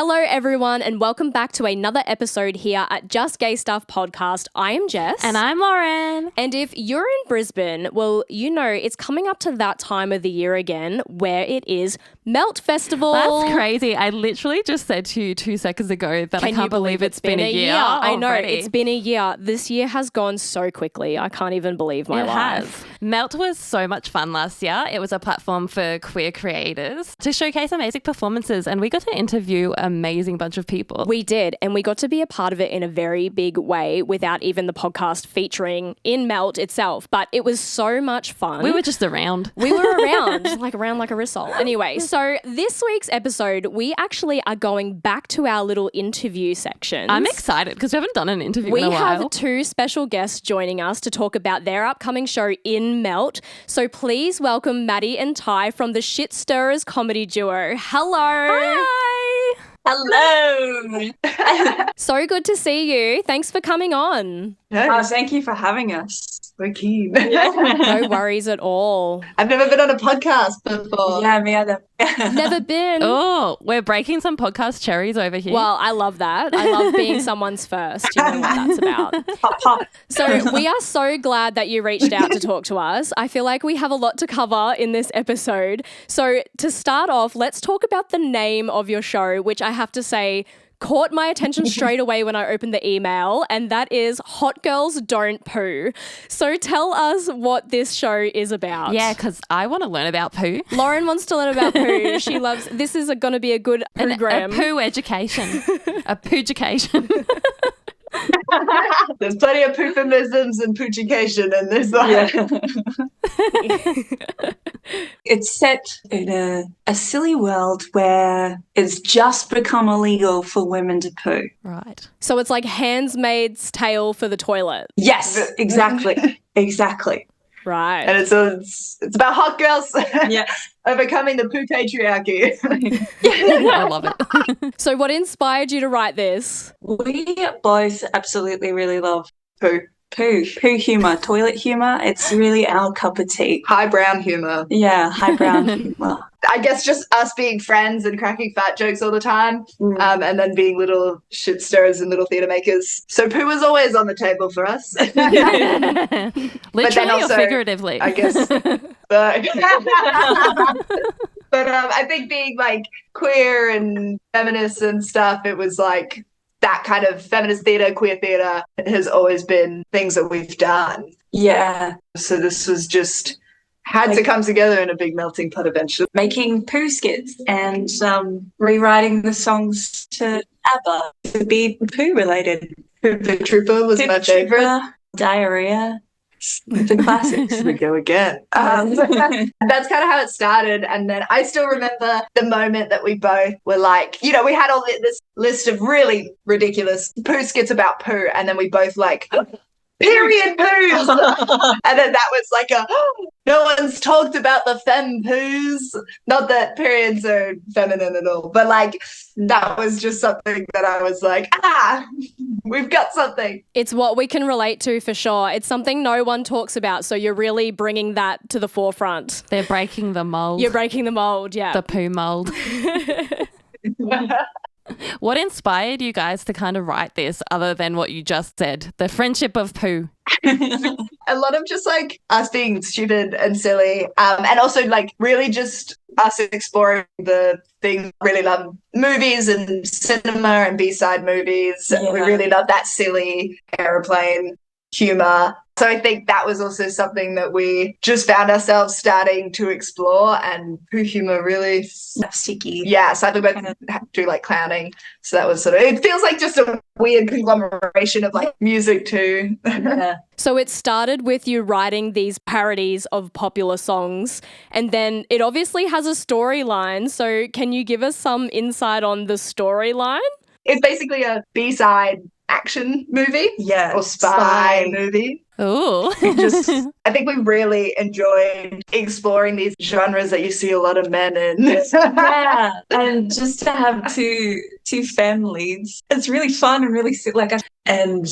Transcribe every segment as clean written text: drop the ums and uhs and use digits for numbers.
Hello, everyone, and welcome back to another episode here at Just Gay Stuff Podcast. I am Jess. And I'm Lauren. And if you're in Brisbane, well, you know it's coming up to that time of the year again where it is Melt Festival. That's crazy. I literally just said to you 2 seconds ago that I can't believe it's been a year. I know, already. it's been a year. This year has gone so quickly. I can't even believe my life. Melt was so much fun last year. It was a platform for queer creators to showcase amazing performances, and we got to interview an amazing bunch of people. We did, and we got to be a part of it in a very big way without even the podcast featuring in Melt itself, but it was so much fun. We were just around. We were around like a risol. Anyway, so this week's episode, we actually are going back to our little interview sections. I'm excited because we haven't done an interview in a while. We have two special guests joining us to talk about their upcoming show in Melt. So please welcome Madi and Tai from the Shit Stirrers comedy duo. Hello. Hi. Hello. So good to see you. Thanks for coming on. Oh, thank you for having us. We're keen. No worries at all. I've never been on a podcast before. Yeah, me either. Never been. Oh, we're breaking some podcast cherries over here. Well, I love that. I love being someone's first. You know what that's about. Pop, pop. So we are so glad that you reached out to talk to us. I feel like we have a lot to cover in this episode. So to start off, let's talk about the name of your show, which I have to say caught my attention straight away when I opened the email, and that is Hot Girls Don't Poo. So tell us what this show is about. Yeah, because I want to learn about poo. Lauren wants to learn about poo. She loves, this is going to be a good program. A poo education. A poo-education. There's plenty of poophemisms and poochication in this one. Yeah. It's set in a silly world where it's just become illegal for women to poo. Right. So it's like Handmaid's Tale for the toilet. Yes, exactly. Exactly. Right. And it's about hot girls overcoming the poo patriarchy. I love it. So what inspired you to write this? We both absolutely really love poo. Poo humour, toilet humour. It's really our cup of tea. Highbrow humour. Yeah, highbrow humour. I guess just us being friends and cracking fat jokes all the time, and then being little shit stirrers and little theatre makers. So poo was always on the table for us. Literally also, or figuratively? I guess. But I think being like queer and feminist and stuff, it was like that kind of feminist theatre, queer theatre has always been things that we've done. Yeah. So this was just had to come together in a big melting pot eventually. Making poo skits and rewriting the songs to ABBA to be poo related. The Trooper was my favourite. Diarrhea. The classics. Here we go again. That's kind of how it started. And then I still remember the moment that we both were like, you know, we had all this list of really ridiculous poo skits about poo. And then we both like, period poos. And then that was like no one's talked about the femme poos. Not that periods are feminine at all, but like that was just something that I was like, we've got something. It's what we can relate to for sure. It's something no one talks about, so you're really bringing that to the forefront. They're breaking the mold. You're breaking the mold, yeah. The poo mold. What inspired you guys to kind of write this other than what you just said? The friendship of poo. A lot of just like us being stupid and silly, and also like really just us exploring the thing. Really love movies and cinema and B-side movies. Yeah. We really love that silly airplane humor. So I think that was also something that we just found ourselves starting to explore, and poo humor really slapsticky. Yeah, so I think we do like clowning. So that was sort of, it feels like just a weird conglomeration of like music too. Yeah. So it started with you writing these parodies of popular songs, and then it obviously has a storyline. So can you give us some insight on the storyline? It's basically a B-side action movie, or spy movie. Oh, I think we really enjoyed exploring these genres that you see a lot of men in. Yeah, and just to have two femme leads, it's really fun and really and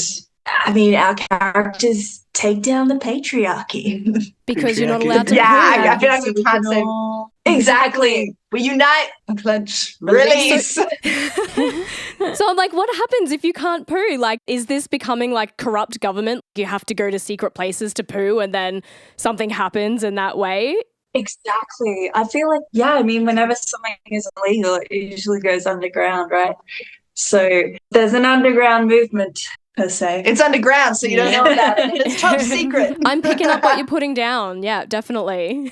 I mean, our characters take down the patriarchy. Because you're not allowed to Yeah, poo. I feel like we can't say exactly. We unite, clench, release. So I'm like, what happens if you can't poo? Like, is this becoming like corrupt government? You have to go to secret places to poo and then something happens in that way? Exactly. I feel like, yeah, I mean, whenever something is illegal, it usually goes underground, right? So there's an underground movement, per se. It's underground, so you don't know about it. It's top secret. I'm picking up what you're putting down. Yeah, definitely.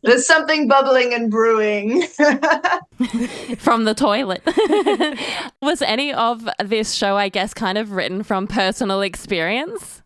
There's something bubbling and brewing. From the toilet. Was any of this show, I guess, kind of written from personal experience?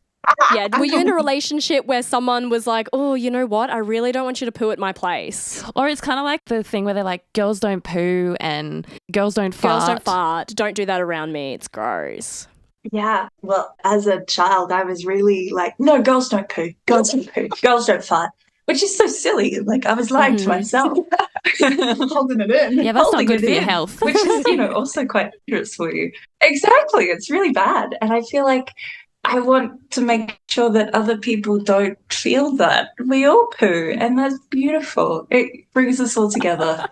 Yeah. Were you in a relationship where someone was like, oh, you know what? I really don't want you to poo at my place. Or it's kind of like the thing where they're like, girls don't poo and girls don't fart. Girls don't fart. Don't do that around me. It's gross. Yeah, well, as a child, I was really like, no, girls don't poo, girls don't poo, girls don't fart, which is so silly. Like, I was lying to myself. Holding it in. Yeah, that's not Holding good it for your in, health. which is, also quite dangerous for you. Exactly. It's really bad. And I feel like I want to make sure that other people don't feel that. We all poo, and that's beautiful. It brings us all together.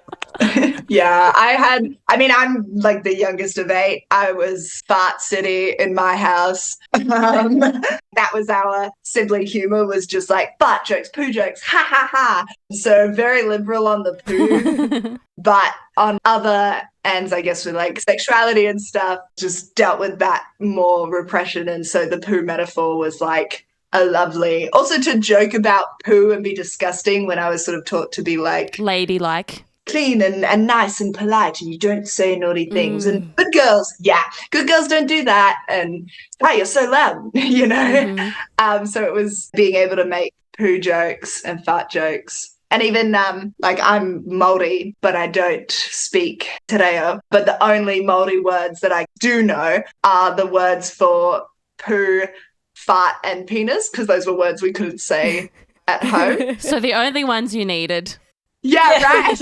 Yeah, I'm like the youngest of 8. I was Fart City in my house. That was our sibling humor, was just like fart jokes, poo jokes, ha ha ha. So very liberal on the poo. But on other ends, I guess with like sexuality and stuff, just dealt with that more repression. And so the poo metaphor was like a lovely, also to joke about poo and be disgusting when I was sort of taught to be like Ladylike. clean and nice and polite, and you don't say naughty things. And good girls don't do that. And wow, you're so loud, So it was being able to make poo jokes and fart jokes. And even like I'm Māori, but I don't speak te reo. But the only Māori words that I do know are the words for poo, fart, and penis, because those were words we couldn't say at home. So the only ones you needed. Yeah, right.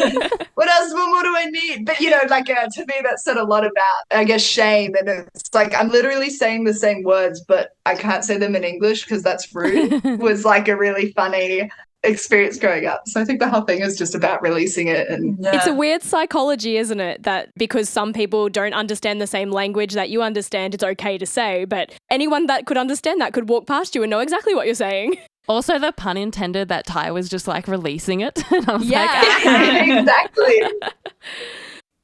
What else? What more do I need? But, to me, that said a lot about, I guess, shame. And it's like I'm literally saying the same words, but I can't say them in English because that's rude. Was like a really funny experience growing up. So I think the whole thing is just about releasing it. And It's a weird psychology, isn't it? That because some people don't understand the same language that you understand, it's okay to say. But anyone that could understand that could walk past you and know exactly what you're saying. Also, the pun intended that Tai was just like releasing it. And I was exactly.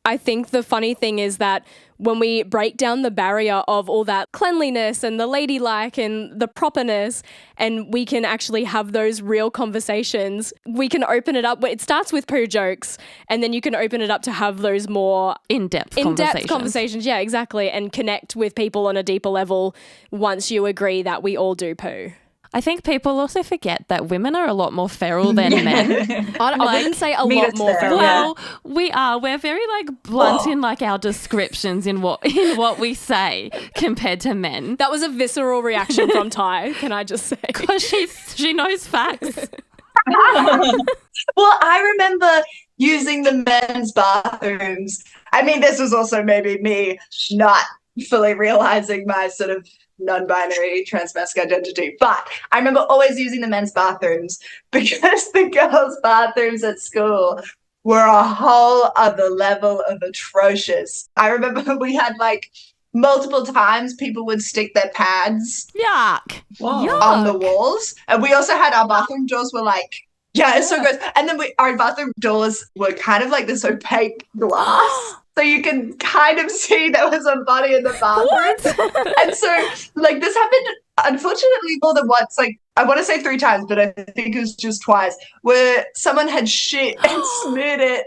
I think the funny thing is that when we break down the barrier of all that cleanliness and the ladylike and the properness, and we can actually have those real conversations, we can open it up. It starts with poo jokes, and then you can open it up to have those more in-depth conversations. Yeah, exactly. And connect with people on a deeper level once you agree that we all do poo. I think people also forget that women are a lot more feral than men. I wouldn't say a lot more feral. Well, we are. We're very blunt in our descriptions in what we say compared to men. That was a visceral reaction from Tai, can I just say? Because she knows facts. Well, I remember using the men's bathrooms. I mean, this was also maybe me not fully realizing my sort of non-binary transmasc identity, but I remember always using the men's bathrooms because the girls' bathrooms at school were a whole other level of atrocious. I remember we had multiple times people would stick their pads Yuck. on the walls, and we also had our bathroom doors were it's so gross. And then our bathroom doors were kind of like this opaque glass. So you can kind of see there was a body in the bathroom. And so, this happened, unfortunately, more than once. I want to say 3 times, but I think it was just twice, where someone had shit and smeared it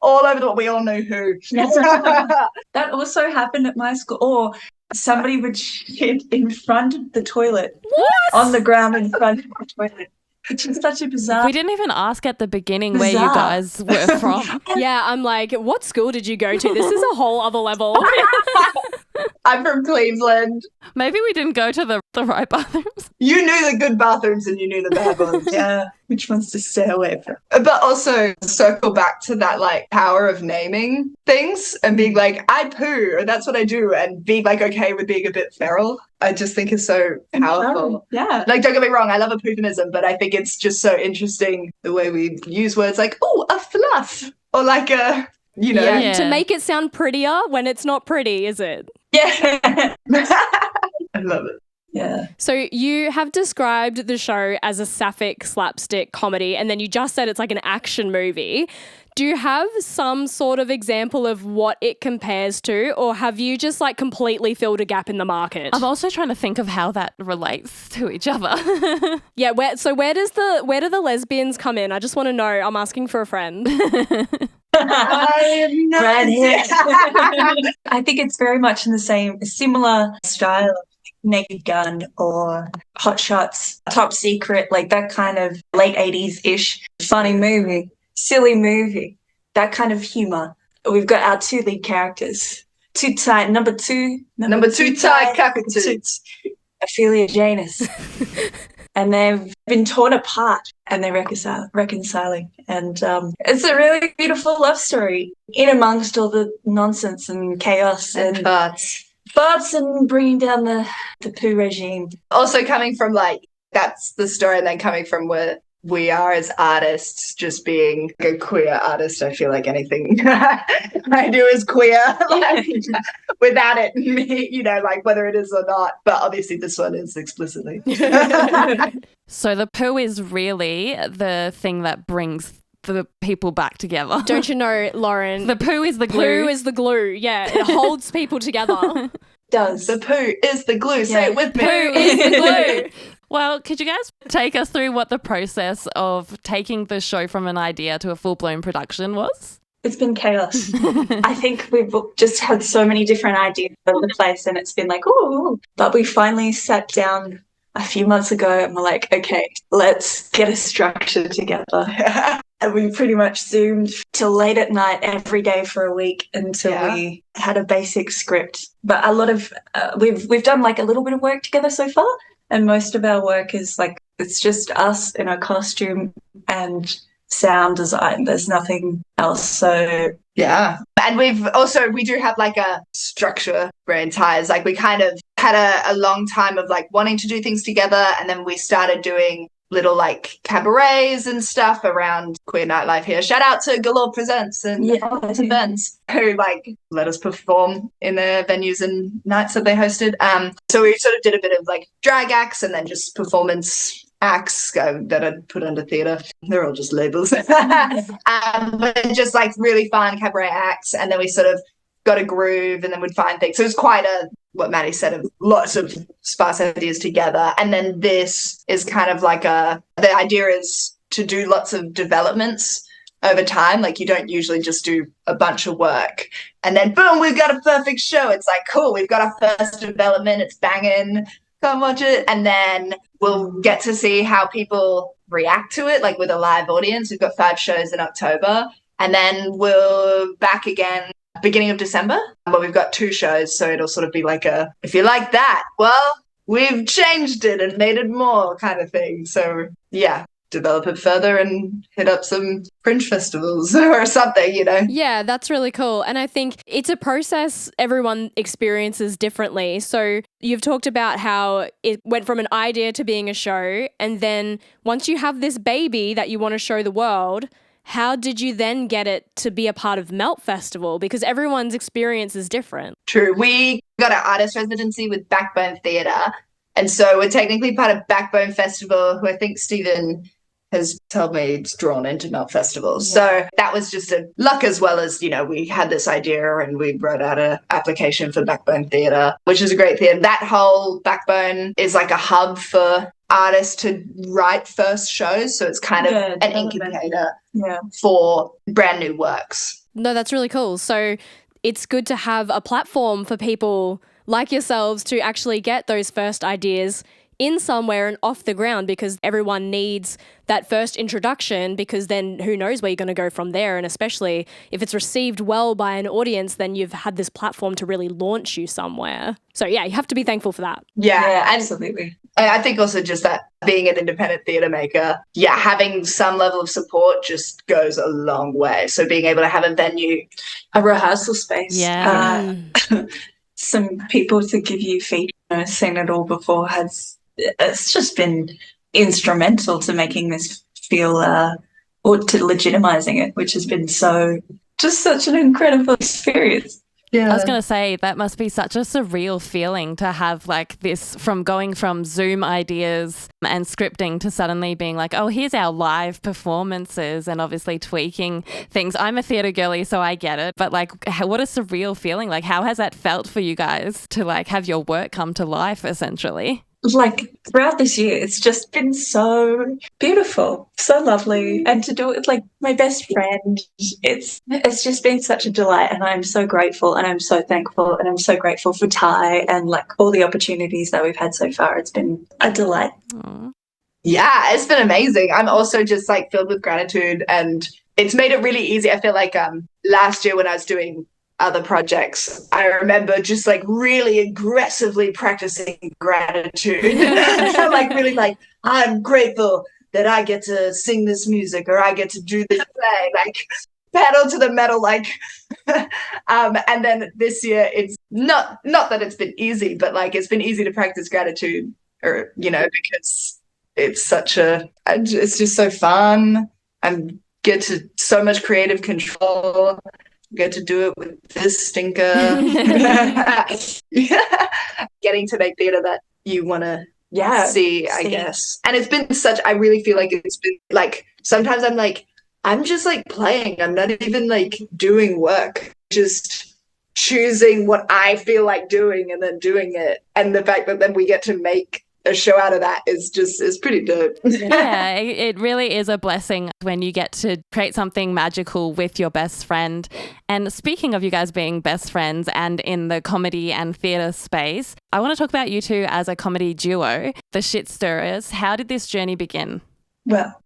all over we all knew who. That also happened at my school. Or somebody would shit in front of the toilet. What? On the ground in front of the toilet. Which is such a bizarre. We didn't even ask at the beginning where you guys were from. Yeah, I'm like, what school did you go to? This is a whole other level. I'm from Cleveland. Maybe we didn't go to the right bathrooms. You knew the good bathrooms and you knew the bad ones. Yeah, which ones to stay away from. But also circle back to that like power of naming things and being like, I poo, and that's what I do, and being like okay with being a bit feral. I just think is so powerful. Yeah. Like, don't get me wrong, I love a poofism, but I think it's just so interesting the way we use words like, oh, a fluff, or like a, you know. Yeah, Yeah. to make it sound prettier when it's not pretty, is it? Yeah. I love it. Yeah. So you have described the show as a sapphic slapstick comedy, and then you just said it's like an action movie. Do you have some sort of example of what it compares to, or have you just like completely filled a gap in the market? I'm also trying to think of how that relates to each other. Yeah, where do the lesbians come in? I just want to know. I'm asking for a friend. I have no Red hair. idea. I think it's very much in the similar style of Naked Gun or Hot Shots, Top Secret, like that kind of late 80s-ish funny movie, silly movie, that kind of humor. We've got our two lead characters. Too tight, number two tight cockatoos. Ophelia Janus. And they've been torn apart and they're reconciling. And it's a really beautiful love story in amongst all the nonsense and chaos and farts and bringing down the poo regime. Also coming from like, that's the story, and then coming from where we are as artists, just being a queer artist. I feel like anything I do is queer, like, without it, you know, like whether it is or not. But obviously this one is explicitly. So the poo is really the thing that brings the people back together. Don't you know, Lauren? The poo is the glue. Poo is the glue. Yeah, it holds people together. Does. The poo is the glue. Say it with me. Poo is the glue. Well, could you guys take us through what the process of taking the show from an idea to a full-blown production was? It's been chaos. I think we've just had so many different ideas all over the place and it's been like, ooh. But we finally sat down a few months ago and we're like, okay, let's get a structure together. And we pretty much zoomed till late at night every day for a week until we had a basic script. But a lot of, we've done like a little bit of work together so far. And most of our work is like, it's just us in our costume and sound design. There's nothing else. So yeah. And we do have like a structure brand ties. Like we kind of had a long time of like wanting to do things together. And then we started doing little like cabarets and stuff around queer nightlife here. Shout out to Galore Presents and events who like let us perform in their venues and nights that they hosted. So we sort of did a bit of like drag acts and then just performance acts that I'd put under theatre. They're all just labels. But just like really fun cabaret acts, and then we sort of got a groove and then we'd find things. So it was quite what Maddie said, of lots of sparse ideas together. And then this is kind of like the idea is to do lots of developments over time. Like you don't usually just do a bunch of work and then boom, we've got a perfect show. It's like, cool, we've got our first development, it's banging, come watch it. And then we'll get to see how people react to it, like with a live audience. We've got 5 shows in October, and then we'll back again beginning of December, but we've got 2 shows, so it'll sort of be like if you like that, well, we've changed it and made it more kind of thing. So yeah, develop it further and hit up some fringe festivals or something, you know. Yeah, that's really cool. And I think it's a process everyone experiences differently. So you've talked about how it went from an idea to being a show, and then once you have this baby that you want to show the world, how did you then get it to be a part of Melt Festival? Because everyone's experience is different. True. We got our artist residency with Backbone Theatre. And so we're technically part of Backbone Festival, who I think Stephen has told me it's drawn into Melt Festival. Yeah. So that was just a luck, as well as, you know, we had this idea and we wrote out an application for Backbone Theatre, which is a great theatre. That whole Backbone is like a hub for artists to write first shows. So it's kind of an incubator for brand new works. No, that's really cool. So it's good to have a platform for people like yourselves to actually get those first ideas in somewhere and off the ground, because everyone needs that first introduction, because then who knows where you're going to go from there. And especially if it's received well by an audience, then you've had this platform to really launch you somewhere. So yeah, you have to be thankful for that. Yeah, absolutely. I think also just that being an independent theatre maker, having some level of support just goes a long way. So being able to have a venue, a rehearsal space, some people to give you feedback, seen it all before, it's just been instrumental to making this feel or to legitimizing it, which has been such an incredible experience. I was going to say, that must be such a surreal feeling to have like this, from going from Zoom ideas and scripting to suddenly being like, oh, here's our live performances, and obviously tweaking things. I'm a theatre girly, so I get it. But like, what a surreal feeling. Like, how has that felt for you guys to like have your work come to life essentially? Like throughout this year, it's just been so beautiful, so lovely, and to do it with like my best friend, it's just been such a delight, and I'm so grateful, and I'm so thankful, and I'm so grateful for Tai and like all the opportunities that we've had so far. It's been a delight. Aww. Yeah, it's been amazing. I'm also just like filled with gratitude, and it's made it really easy. I feel like last year when I was doing other projects, I remember just like really aggressively practicing gratitude. Like really like, I'm grateful that I get to sing this music, or I get to do this play, like pedal to the metal, like and then this year it's not that it's been easy, but like it's been easy to practice gratitude, or because it's it's just so fun. I get to so much creative control. Get to do it with this stinker. Getting to make theatre that you want to see, I guess. And it's been I really feel like it's been like, sometimes I'm like, I'm just like playing. I'm not even like doing work, just choosing what I feel like doing and then doing it. And the fact that then we get to make a show out of that is pretty dope. Yeah, it really is a blessing when you get to create something magical with your best friend. And speaking of you guys being best friends and in the comedy and theatre space, I want to talk about you two as a comedy duo, the Shit Stirrers. How did this journey begin? Well,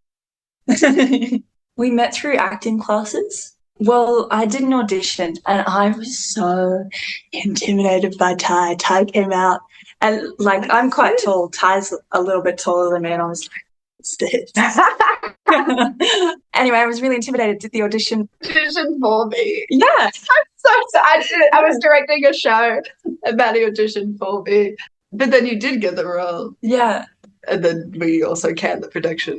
we met through acting classes. Well, I did an audition and I was so intimidated by Tai. Tai came out, and like, I'm quite tall. Tai's a little bit taller than me, and I was like, what's this? Anyway, I was really intimidated. Did the audition For me. Yeah. I'm so excited. I was directing a show and Maddie auditioned for me. But then you did get the role. Yeah. And then we also canned the production.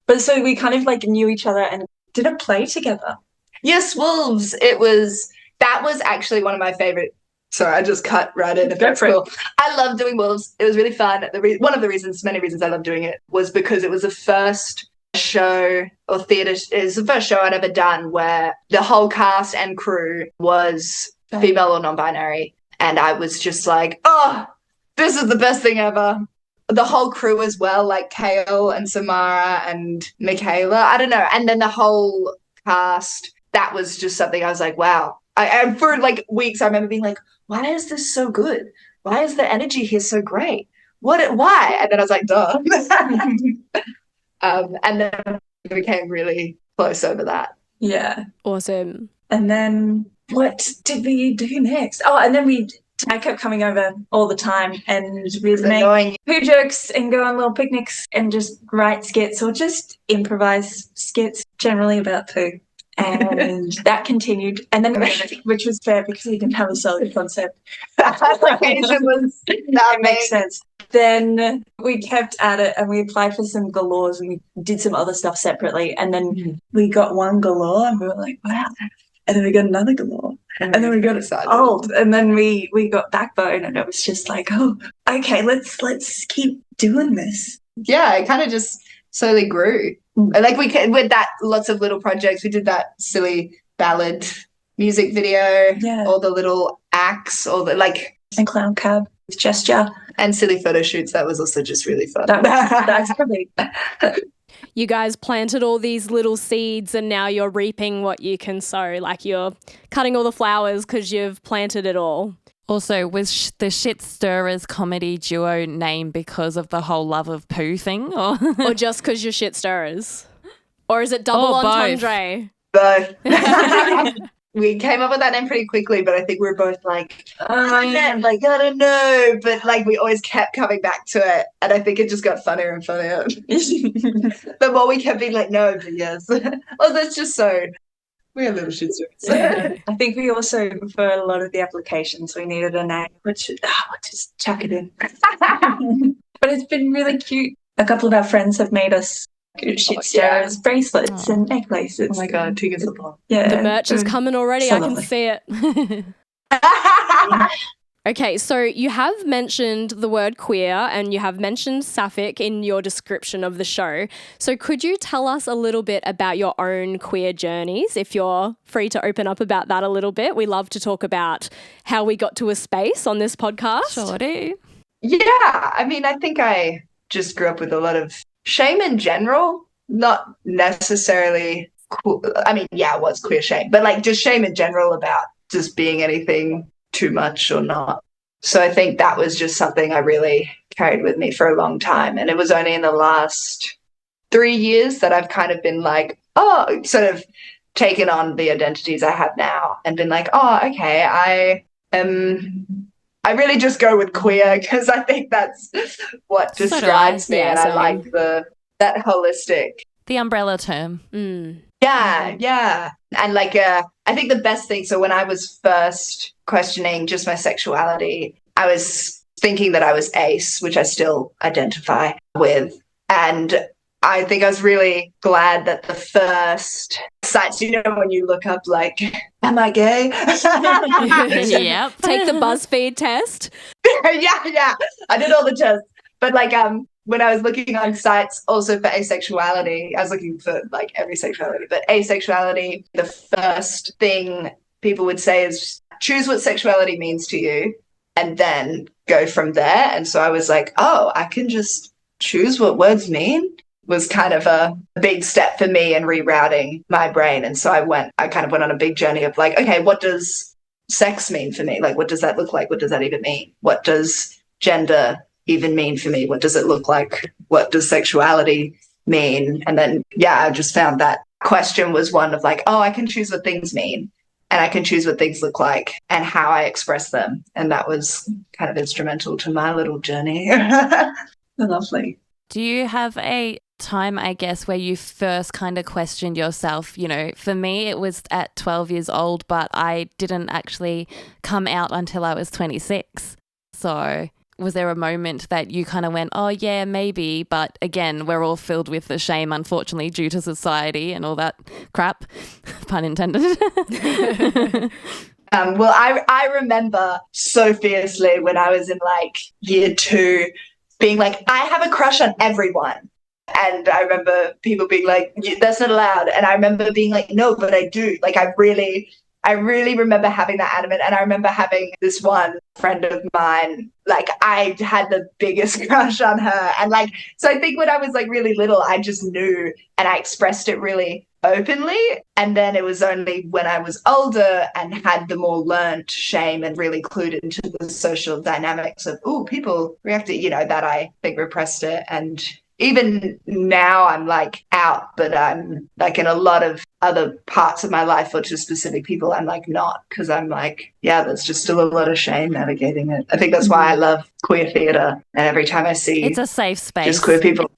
But so we kind of like knew each other and did a play together. Yes, Wolves. That was actually one of my favorite. Sorry, I just cut right in. If that's cool. I love doing Wolves. It was really fun. One of the reasons, many reasons I love doing it, was because it was the first show or theatre. It was the first show I'd ever done where the whole cast and crew was female or non-binary. And I was just like, oh, this is the best thing ever. The whole crew as well, like Kale and Samara and Michaela. I don't know. And then the whole cast, that was just something I was like, wow. And for like weeks, I remember being like, why is this so good? Why is the energy here so great? Why? And then I was like, duh. And then we became really close over that. Yeah. Awesome. And then what did we do next? Oh, and then I kept coming over all the time and we'd make poo jokes and go on little picnics and just write skits or just improvise skits generally about poo. And that continued. And then, which was fair because we didn't have a solid concept. That makes sense. Then we kept at it and we applied for some galores and we did some other stuff separately. And then we got one galore and we were like, wow. And then we got another galore. And then we got old. And then we got Backbone and it was just like, oh, okay, let's keep doing this. Yeah, it kind of just slowly grew. Like with that, lots of little projects. We did that silly ballad music video, all the little acts, all the like, and clown cab with gesture, and silly photo shoots. That was also just really fun. That's probably. You guys planted all these little seeds and now you're reaping what you can sow. Like, you're cutting all the flowers because you've planted it all. Also, was the Shit Stirrers comedy duo name because of the whole love of poo thing? Or just because you're shit stirrers? Or is it double entendre? Both. We came up with that name pretty quickly, but I think we were both like, I don't know. But like we always kept coming back to it. And I think it just got funnier and funnier. The more we kept being like, no, but yes. Oh, that's just so. We're little shit stirrers. I think we also, for a lot of the applications, we needed a name, which we'll just chuck it in. But it's been really cute. A couple of our friends have made us shit stirrers bracelets and necklaces. Oh my God, two gets a block. Yeah. The merch is coming already. So I can lovely. see it. Okay, so you have mentioned the word queer and you have mentioned sapphic in your description of the show. So could you tell us a little bit about your own queer journeys, if you're free to open up about that a little bit? We love to talk about how we got to a space on this podcast. Sure do. Yeah, I mean, I think I just grew up with a lot of shame in general, not necessarily, I mean, yeah, it was queer shame, but like just shame in general about just being anything too much or not. So I think that was just something I really carried with me for a long time. And it was only in the last 3 years that I've kind of been like, oh, sort of taken on the identities I have now and been like, oh, okay, I really just go with queer because I think that's what So do describes me, Yeah, and I same. like that holistic. The umbrella term. Yeah. And like, I think the best thing, so when I was first questioning just my sexuality, I was thinking that I was ace, which I still identify with. And I think I was really glad that the first sites, when you look up like, am I gay? Yep. Take the BuzzFeed test. yeah. I did all the tests. But like, when I was looking on sites also for asexuality, I was looking for like every sexuality, but asexuality, the first thing people would say is choose what sexuality means to you and then go from there. And so I was like, oh, I can just choose what words mean. Was kind of a big step for me in rerouting my brain. And so I kind of went on a big journey of like, okay, what does sex mean for me? Like, what does that look like? What does that even mean? What does gender even mean for me? What does it look like? What does sexuality mean? And then, I just found that question was one of like, oh, I can choose what things mean and I can choose what things look like and how I express them. And that was kind of instrumental to my little journey. Lovely. Do you have a time, I guess, where you first kind of questioned yourself? For me, it was at 12 years old, but I didn't actually come out until I was 26. So was there a moment that you kind of went, oh, yeah, maybe, but again, we're all filled with the shame, unfortunately, due to society and all that crap, pun intended. Well, I remember so fiercely when I was in like year 2 being like, I have a crush on everyone. And I remember people being like, that's not allowed. And I remember being like, no, but I do. Like, I really remember having that adamant. And I remember having this one friend of mine, like I had the biggest crush on her. And like, so I think when I was like really little, I just knew and I expressed it really openly. And then it was only when I was older and had the more learned shame and really clued into the social dynamics of, people reacted, that I think repressed it. And even now I'm like out, but I'm like in a lot of other parts of my life or to specific people, I'm like not, because I'm like, there's just still a lot of shame navigating it. I think that's why I love queer theatre. And every time I see It's a safe space. just queer people,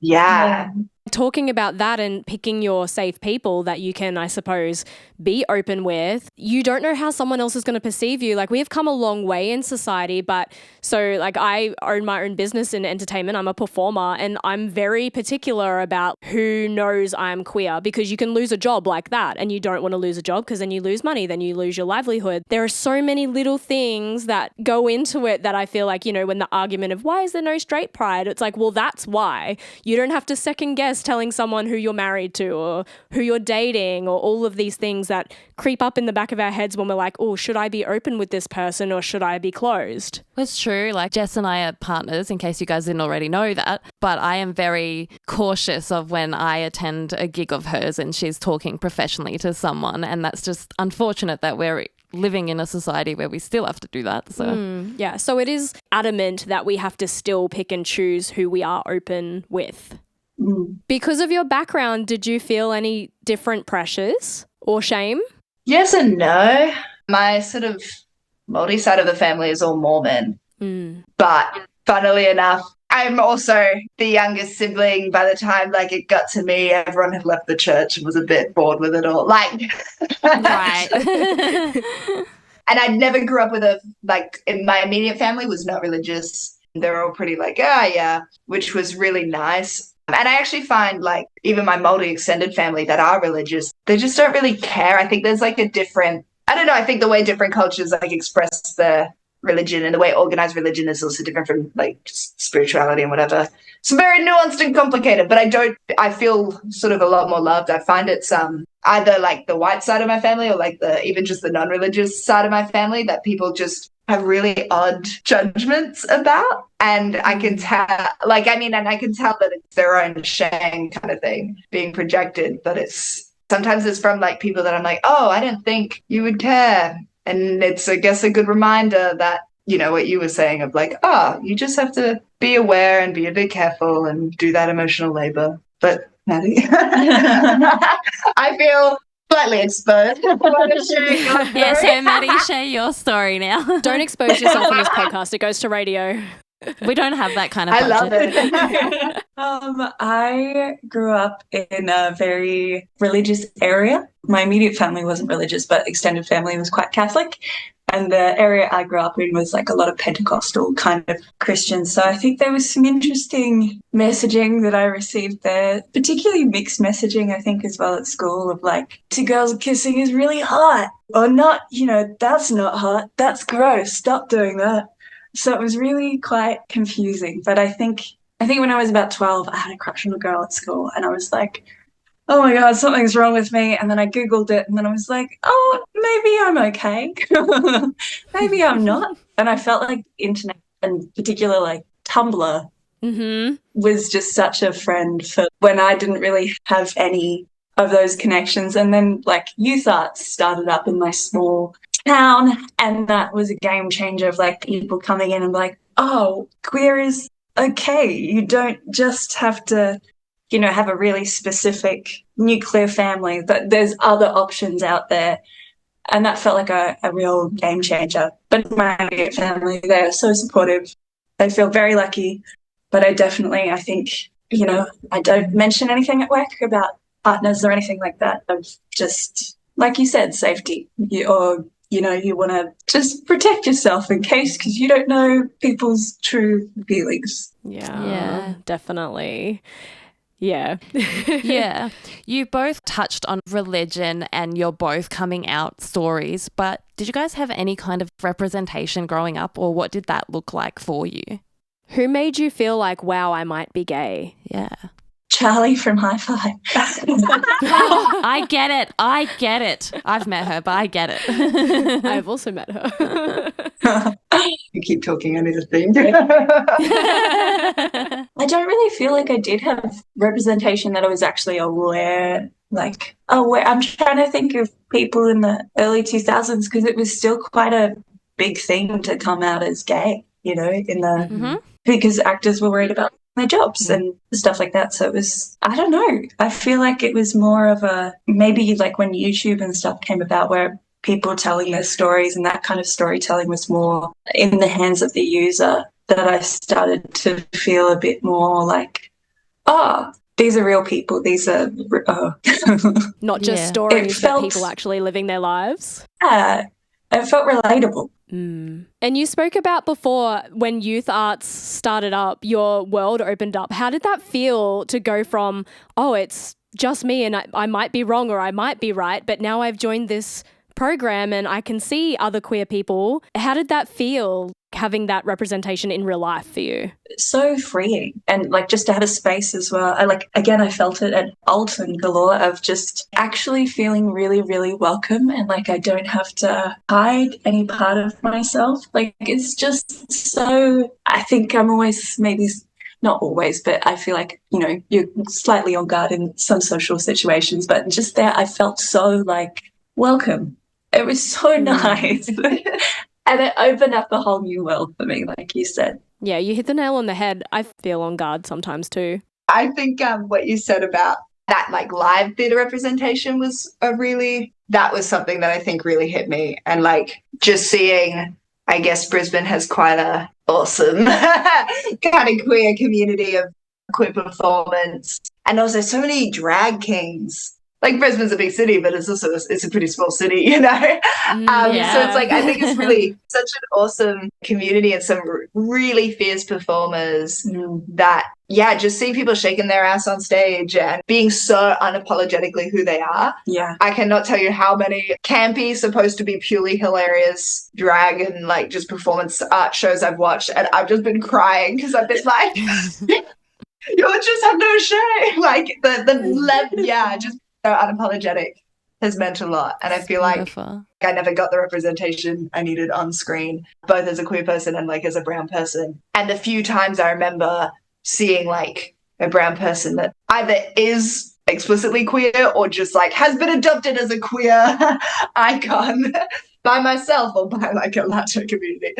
Talking about that and picking your safe people that you can, I suppose, be open with, you don't know how someone else is going to perceive you. Like, we have come a long way in society, but so like I own my own business in entertainment. I'm a performer and I'm very particular about who knows I'm queer, because you can lose a job like that and you don't want to lose a job because then you lose money, then you lose your livelihood. There are so many little things that go into it that I feel like, when the argument of why is there no straight pride, it's like, well, that's why. You don't have to second guess telling someone who you're married to or who you're dating or all of these things that creep up in the back of our heads when we're like, oh, should I be open with this person or should I be closed? It's true. Like, Jess and I are partners, in case you guys didn't already know that. But I am very cautious of when I attend a gig of hers and she's talking professionally to someone. And that's just unfortunate that we're living in a society where we still have to do that. So yeah, so it is adamant that we have to still pick and choose who we are open with. Because of your background, did you feel any different pressures or shame? Yes and no. My sort of Māori side of the family is all Mormon. But funnily enough, I'm also the youngest sibling. By the time like it got to me, everyone had left the church and was a bit bored with it all. Like, right. And I never grew up with in my immediate family was not religious. They're all pretty like, oh yeah, which was really nice. And I actually find like even my Māori extended family that are religious, they just don't really care. I think there's like a different, I don't know, I think the way different cultures like express their religion and the way organized religion is also different from like spirituality and whatever. It's very nuanced and complicated, but I feel sort of a lot more loved. I find it's either like the white side of my family or like even just the non-religious side of my family that people just have really odd judgments about. And I can tell, and I can tell that it's their own shame kind of thing being projected, but sometimes it's from like people that I'm like, oh, I didn't think you would care. And it's, I guess, a good reminder that, you know, what you were saying of like, oh, you just have to be aware and be a bit careful and do that emotional labor. But Maddie, I feel slightly exposed. Yeah, so Maddie, share your story now. Don't expose yourself on this podcast. It goes to radio. We don't have that kind of budget. I love it. I grew up in a very religious area. My immediate family wasn't religious, but extended family was quite Catholic. And the area I grew up in was like a lot of Pentecostal kind of Christians. So I think there was some interesting messaging that I received there, particularly mixed messaging, I think, as well at school of like, two girls kissing is really hot or not, you know, that's not hot. That's gross. Stop doing that. So it was really quite confusing. But I think when I was about 12, I had a crush on a girl at school and I was like, oh my God, something's wrong with me. And then I Googled it and then I was like, oh, maybe I'm okay. Maybe I'm not. And I felt like the internet, and particularly like Tumblr, was just such a friend for when I didn't really have any of those connections. And then like youth arts started up in my small town, and that was a game changer of like people coming in and like, oh, queer is okay. You don't just have to, you know, have a really specific nuclear family, but there's other options out there. And that felt like a real game changer. But my immediate family, they are so supportive. They feel very lucky. But I think, you know, I don't mention anything at work about partners or anything like that. Of just, like you said, safety. You know, you want to just protect yourself in case, because you don't know people's true feelings. Yeah, definitely. Yeah. Yeah. You both touched on religion and your both coming out stories, but did you guys have any kind of representation growing up, or what did that look like for you? Who made you feel like, wow, I might be gay? Yeah. Charlie from High Five. I get it. I've met her, but I get it. I've also met her. You keep talking, I need to think. I don't really feel like I did have representation that I was actually aware. Like, I'm trying to think of people in the early 2000s, because it was still quite a big thing to come out as gay, you know, because actors were worried about their jobs and stuff like that. So it was, I don't know, I feel like it was more of a, maybe like when YouTube and stuff came about, where people telling their stories and that kind of storytelling was more in the hands of the user, that I started to feel a bit more like, these are real people. These are not just stories, but people actually living their lives. Yeah, it felt relatable. And you spoke about before, when youth arts started up, your world opened up. How did that feel to go from, it's just me and I might be wrong or I might be right, but now I've joined this program and I can see other queer people. How did that feel, having that representation in real life for you? So freeing, and like just to have a space as well. I felt it at Alton galore, of just actually feeling really, really welcome, and like I don't have to hide any part of myself. Like it's just so, I think I'm always, maybe not always, but I feel like, you know, you're slightly on guard in some social situations, but just there I felt so like welcome. It was so nice. And it opened up a whole new world for me, like you said. Yeah, you hit the nail on the head. I feel on guard sometimes too. I think what you said about that like live theatre representation was that was something that I think really hit me. And like just seeing, I guess Brisbane has quite a awesome kind of queer community of queer performance. And also so many drag kings. Like Brisbane's a big city, but it's a pretty small city, you know? So it's like, I think it's really such an awesome community and some really fierce performers that, just seeing people shaking their ass on stage and being so unapologetically who they are. Yeah. I cannot tell you how many campy, supposed to be purely hilarious drag and like just performance art shows I've watched. And I've just been crying because I've been like, you just have no shame. Like just so unapologetic has meant a lot. And I feel like I never got the representation I needed on screen, both as a queer person and like as a brown person. And the few times I remember seeing like a brown person that either is explicitly queer or just like has been adopted as a queer icon by myself or by like a larger community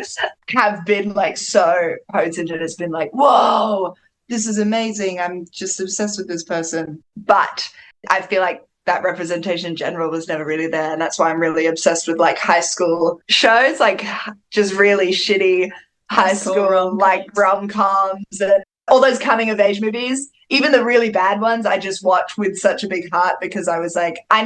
have been like so potent, and it's been like, whoa, this is amazing. I'm just obsessed with this person. But I feel like that representation in general was never really there. And that's why I'm really obsessed with like high school shows, like just really shitty high school like rom-coms and all those coming of age movies. Even the really bad ones, I just watched with such a big heart because I was like, I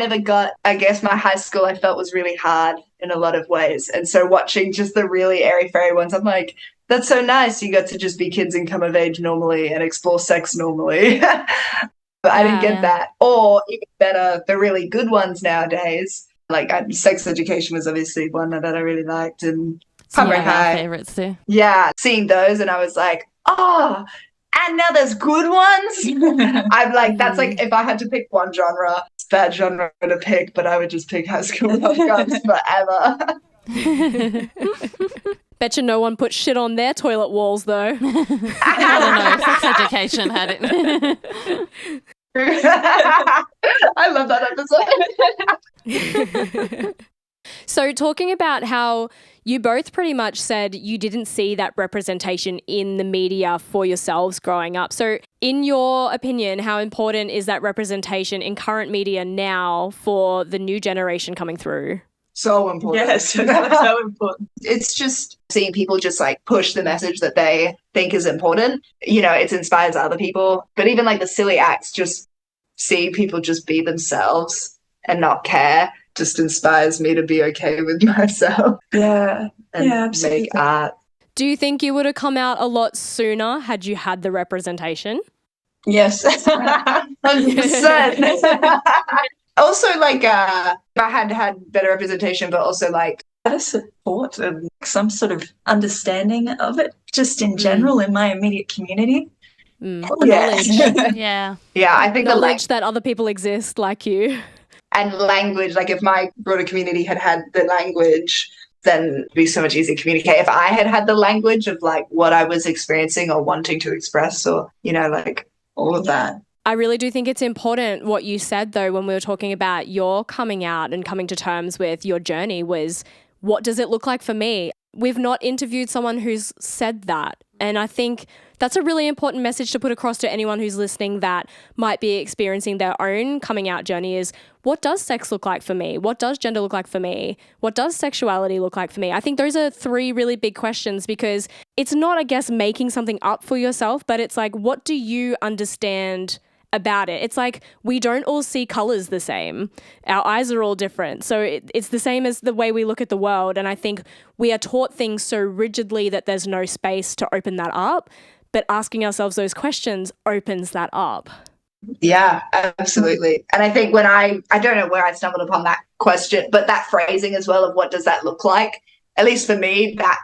guess my high school I felt was really hard in a lot of ways. And so watching just the really airy-fairy ones, I'm like, that's so nice. You got to just be kids and come of age normally and explore sex normally. But I didn't get that. Or even better, the really good ones nowadays. Like Sex Education was obviously one that I really liked, and some of our favorites too. Yeah, seeing those, and I was like, oh, and now there's good ones. I'm like, that's like if I had to pick one genre, it's a bad genre to pick, but I would just pick High School rom-coms forever. Betcha no one put shit on their toilet walls, though. I don't know. Sex Education had it. I love that episode. So talking about how you both pretty much said you didn't see that representation in the media for yourselves growing up. So in your opinion, how important is that representation in current media now for the new generation coming through? So important. Yes, so important. It's just seeing people just like push the message that they think is important. You know, it inspires other people. But even like the silly acts, just seeing people just be themselves and not care just inspires me to be okay with myself. Yeah. And absolutely. make art. Do you think you would have come out a lot sooner had you had the representation? Yes. 100%. Also, like, I had better representation, but also, like, better support and some sort of understanding of it, just in general, in my immediate community. Knowledge. Yeah. Yeah, I think knowledge that other people exist like you. And language, like, if my broader community had the language, then it'd be so much easier to communicate. If I had the language of, like, what I was experiencing or wanting to express or, you know, like, all of that. I really do think it's important what you said, though, when we were talking about your coming out and coming to terms with your journey was, what does it look like for me? We've not interviewed someone who's said that. And I think that's a really important message to put across to anyone who's listening that might be experiencing their own coming out journey is, what does sex look like for me? What does gender look like for me? What does sexuality look like for me? I think those are three really big questions because it's not, I guess, making something up for yourself, but it's like, what do you understand about it? It's like we don't all see colours the same. Our eyes are all different. So it's the same as the way we look at the world. And I think we are taught things so rigidly that there's no space to open that up. But asking ourselves those questions opens that up. Yeah, absolutely. And I think when I don't know where I stumbled upon that question, but that phrasing as well of what does that look like? At least for me, that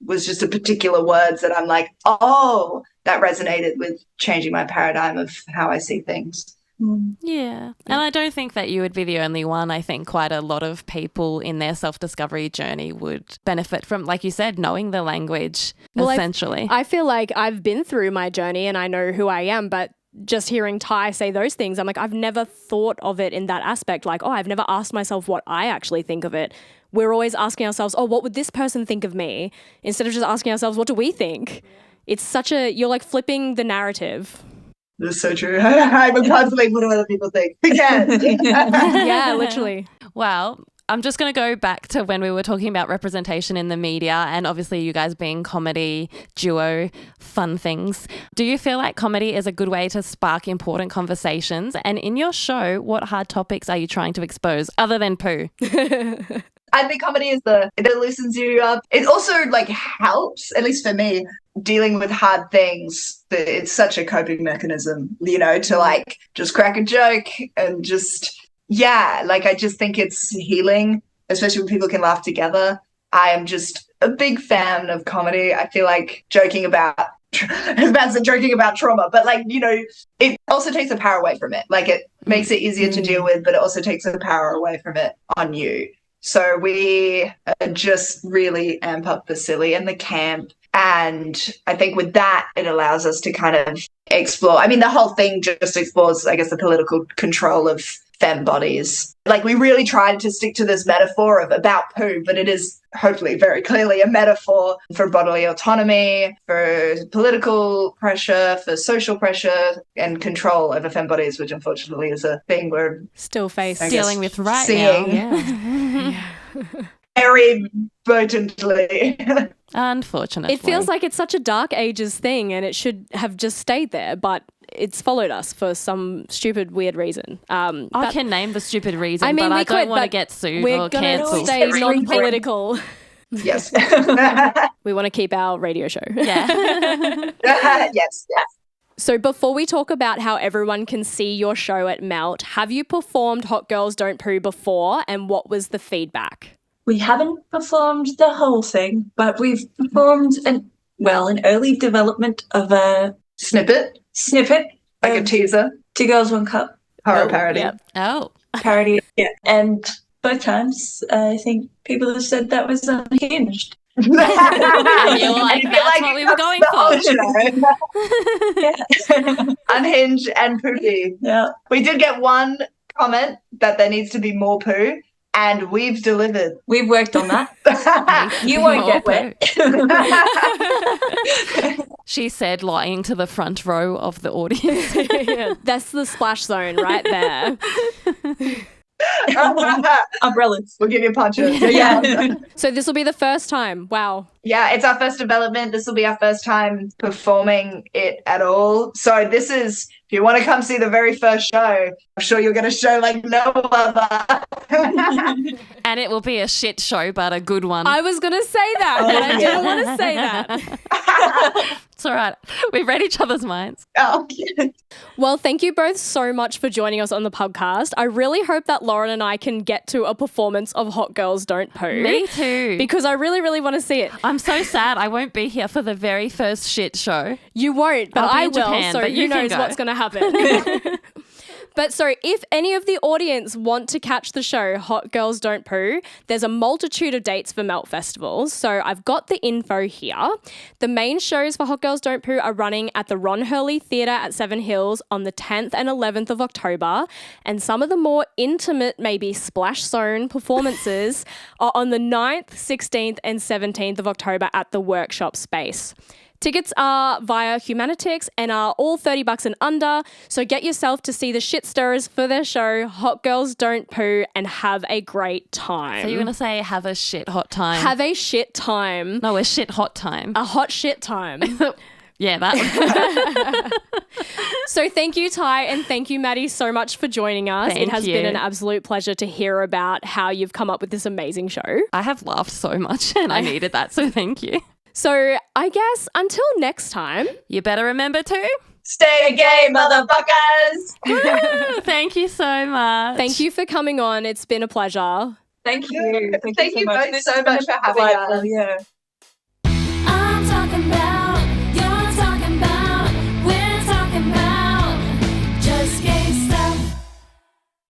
was just a particular words that I'm like, oh, that resonated with changing my paradigm of how I see things. Yeah. And I don't think that you would be the only one. I think quite a lot of people in their self-discovery journey would benefit from, like you said, knowing the language, essentially. I feel like I've been through my journey and I know who I am, but just hearing Tai say those things, I'm like, I've never thought of it in that aspect. Like, oh, I've never asked myself what I actually think of it. We're always asking ourselves, oh, what would this person think of me? Instead of just asking ourselves, what do we think? It's you're like flipping the narrative. That's so true. I'm constantly what do other people think? Yeah, literally. Well, I'm just going to go back to when we were talking about representation in the media and obviously you guys being comedy, duo, fun things. Do you feel like comedy is a good way to spark important conversations? And in your show, what hard topics are you trying to expose other than poo? I think comedy it loosens you up. It also helps, at least for me, dealing with hard things. It's such a coping mechanism, to just crack a joke and just... Yeah, I just think it's healing, especially when people can laugh together. I am just a big fan of comedy. I feel like joking about trauma, but it also takes the power away from it. It makes it easier to deal with, but it also takes the power away from it on you. So we just really amp up the silly and the camp. And I think with that, it allows us to kind of explore. I mean, the whole thing just explores, I guess, the political control of femme bodies. We really tried to stick to this metaphor about poo, but it is hopefully very clearly a metaphor for bodily autonomy, for political pressure, for social pressure and control over femme bodies, which unfortunately is a thing we're still dealing with right seeing now. Yeah. Very potently. Unfortunately. It feels like it's such a dark ages thing and it should have just stayed there, but it's followed us for some stupid, weird reason. I can name the stupid reason, I mean, but we I don't could, want to but get sued we're or gonna cancelled. stay non-political. Yes. We want to keep our radio show. Yeah. Yes. So before we talk about how everyone can see your show at Melt, have you performed Hot Girls Don't Poo before and what was the feedback? We haven't performed the whole thing, but we've performed an early development of a Snippet, like a teaser. Two Girls, One Cup. Horror parody. Yep. Oh. Parody, yeah. And both times, I think people have said that was unhinged. And you're like, that's what we were going for. Yeah. Unhinged and poopy. Yeah. We did get one comment that there needs to be more poo, and we've delivered. We've worked on that. You won't get wet. She said, lying to the front row of the audience. Yeah, that's the splash zone right there. Umbrellas. We'll give you punches. Yeah. So this will be the first time. Wow. Yeah, it's our first development. This will be our first time performing it at all. So this is, if you want to come see the very first show, I'm sure you'll get a show like no other. And it will be a shit show, but a good one. I was going to say that, but I didn't want to say that. It's all right. We've read each other's minds. Oh, Well, thank you both so much for joining us on the podcast. I really hope that Lauren and I can get to a performance of Hot Girls Don't Poo. Me too. Because I really, really want to see it. I'm so sad I won't be here for the very first shit show. You won't, but I'll be I in will, Japan, so but who you can knows go. what's going to happen. But so if any of the audience want to catch the show Hot Girls Don't Poo, there's a multitude of dates for Melt festivals. So I've got the info here. The main shows for Hot Girls Don't Poo are running at the Ron Hurley Theatre at Seven Hills on the 10th and 11th of October. And some of the more intimate, maybe splash zone performances are on the 9th, 16th and 17th of October at the Workshop Space. Tickets are via Humanitix and are all $30 and under, so get yourself to see the shit stirrers for their show, Hot Girls Don't Poo, and have a great time. So you're going to say have a shit hot time. Have a shit time. No, a shit hot time. A hot shit time. Yeah, that. So thank you, Tai, and thank you, Maddie, so much for joining us. Thank it has you. been an absolute pleasure to hear about how you've come up with this amazing show. I have laughed so much and I needed that, so thank you. So I guess until next time. You better remember to stay gay, motherfuckers. Thank you so much. Thank you for coming on. It's been a pleasure. Thank you. Thank you both so much for having us. Yeah.